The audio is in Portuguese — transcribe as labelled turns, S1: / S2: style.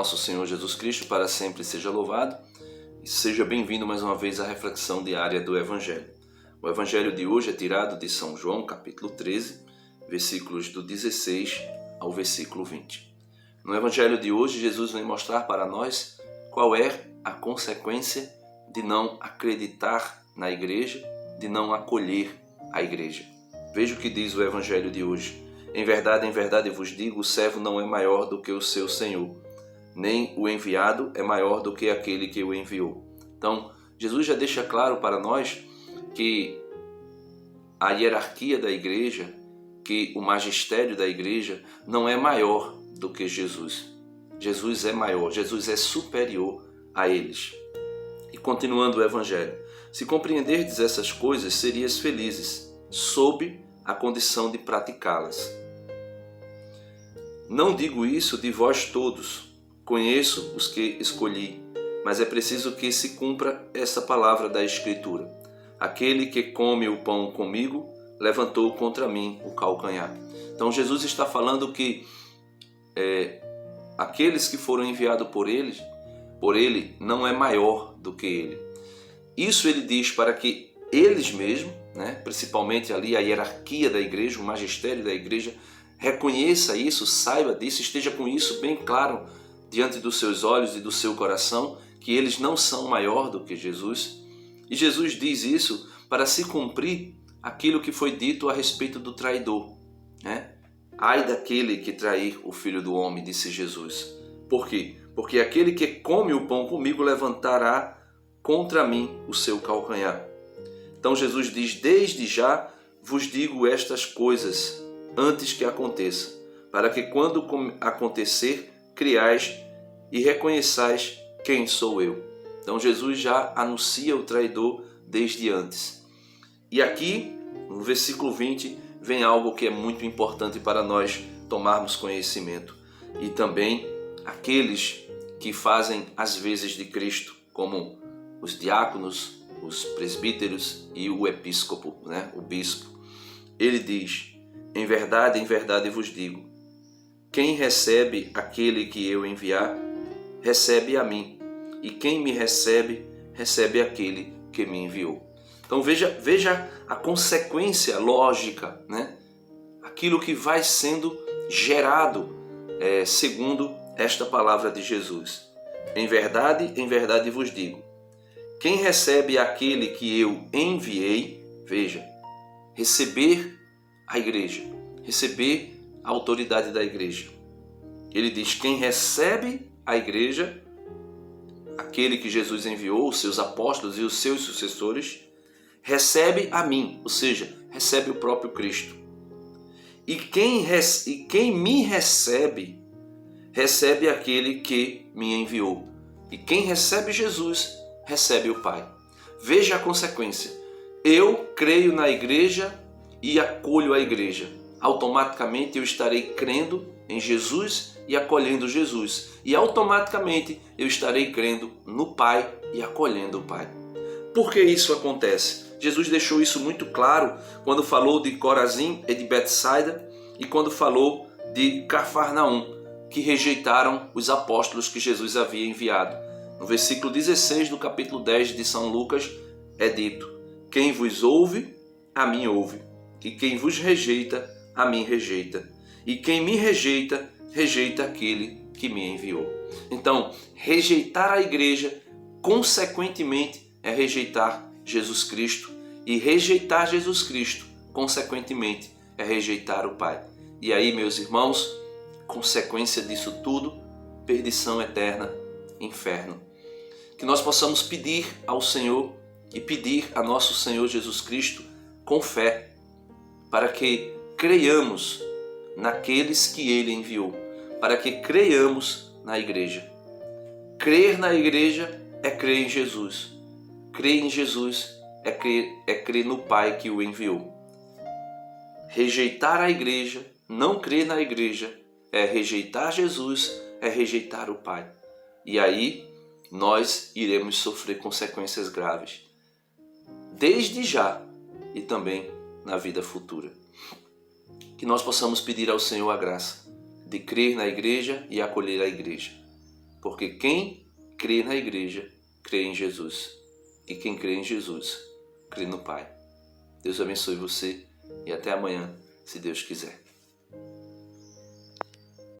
S1: nosso Senhor Jesus Cristo para sempre seja louvado e seja bem-vindo mais uma vez à reflexão diária do Evangelho. O Evangelho de hoje é tirado de São João, capítulo 13, versículos do 16 ao versículo 20. No Evangelho de hoje, Jesus vem mostrar para nós qual é a consequência de não acreditar na igreja, de não acolher a igreja. Veja o que diz o Evangelho de hoje. Em verdade vos digo, o servo não é maior do que o seu senhor, nem o enviado é maior do que aquele que o enviou. Então, Jesus já deixa claro para nós que a hierarquia da igreja, que o magistério da igreja não é maior do que Jesus. Jesus é maior, Jesus é superior a eles. E continuando o Evangelho, se compreenderdes essas coisas, serias felizes, sob a condição de praticá-las. Não digo isso de vós todos, conheço os que escolhi, mas é preciso que se cumpra essa palavra da Escritura. Aquele que come o pão comigo, levantou contra mim o calcanhar. Então Jesus está falando que aqueles que foram enviados por ele não é maior do que ele. Isso ele diz para que eles mesmos, principalmente ali a hierarquia da igreja, o magistério da igreja, reconheça isso, saiba disso, esteja com isso bem claro diante dos seus olhos e do seu coração, que eles não são maior do que Jesus. E Jesus diz isso para se cumprir aquilo que foi dito a respeito do traidor. Ai daquele que trair o Filho do Homem, disse Jesus. Por quê? Porque aquele que come o pão comigo levantará contra mim o seu calcanhar. Então Jesus diz, desde já vos digo estas coisas antes que aconteça, para que quando acontecer, criais e reconheçais quem sou eu. Então Jesus já anuncia o traidor desde antes. E aqui, no versículo 20, vem algo que é muito importante para nós tomarmos conhecimento. E também aqueles que fazem as vezes de Cristo, como os diáconos, os presbíteros e o episcopo, o bispo. Ele diz, em verdade vos digo, quem recebe aquele que eu enviar, recebe a mim, e quem me recebe, recebe aquele que me enviou. Então veja a consequência lógica, aquilo que vai sendo gerado segundo esta palavra de Jesus. Em verdade vos digo, quem recebe aquele que eu enviei, veja, receber a igreja, receber a autoridade da igreja. Ele diz, quem recebe a igreja, aquele que Jesus enviou, os seus apóstolos e os seus sucessores, recebe a mim, ou seja, recebe o próprio Cristo. E quem me recebe, recebe aquele que me enviou. E quem recebe Jesus, recebe o Pai. Veja a consequência. Eu creio na igreja e acolho a igreja. Automaticamente eu estarei crendo em Jesus e acolhendo Jesus. E automaticamente eu estarei crendo no Pai e acolhendo o Pai. Por que isso acontece? Jesus deixou isso muito claro quando falou de Corazim e de Betsaida e quando falou de Cafarnaum, que rejeitaram os apóstolos que Jesus havia enviado. No versículo 16 do capítulo 10 de São Lucas é dito, quem vos ouve, a mim ouve, e quem vos rejeita, a mim rejeita, e quem me rejeita, rejeita aquele que me enviou. Então, rejeitar a igreja, consequentemente, é rejeitar Jesus Cristo, e rejeitar Jesus Cristo, consequentemente, é rejeitar o Pai. E aí, meus irmãos, consequência disso tudo, perdição eterna, inferno. Que nós possamos pedir ao Senhor e pedir a nosso Senhor Jesus Cristo com fé, para que creiamos naqueles que Ele enviou, para que creiamos na igreja. Crer na igreja é crer em Jesus. Crer em Jesus é crer no Pai que o enviou. Rejeitar a igreja, não crer na igreja, é rejeitar Jesus, é rejeitar o Pai. E aí nós iremos sofrer consequências graves, desde já e também na vida futura. Que nós possamos pedir ao Senhor a graça de crer na igreja e acolher a igreja, porque quem crê na igreja, crê em Jesus. E quem crê em Jesus, crê no Pai. Deus abençoe você e até amanhã, se Deus quiser.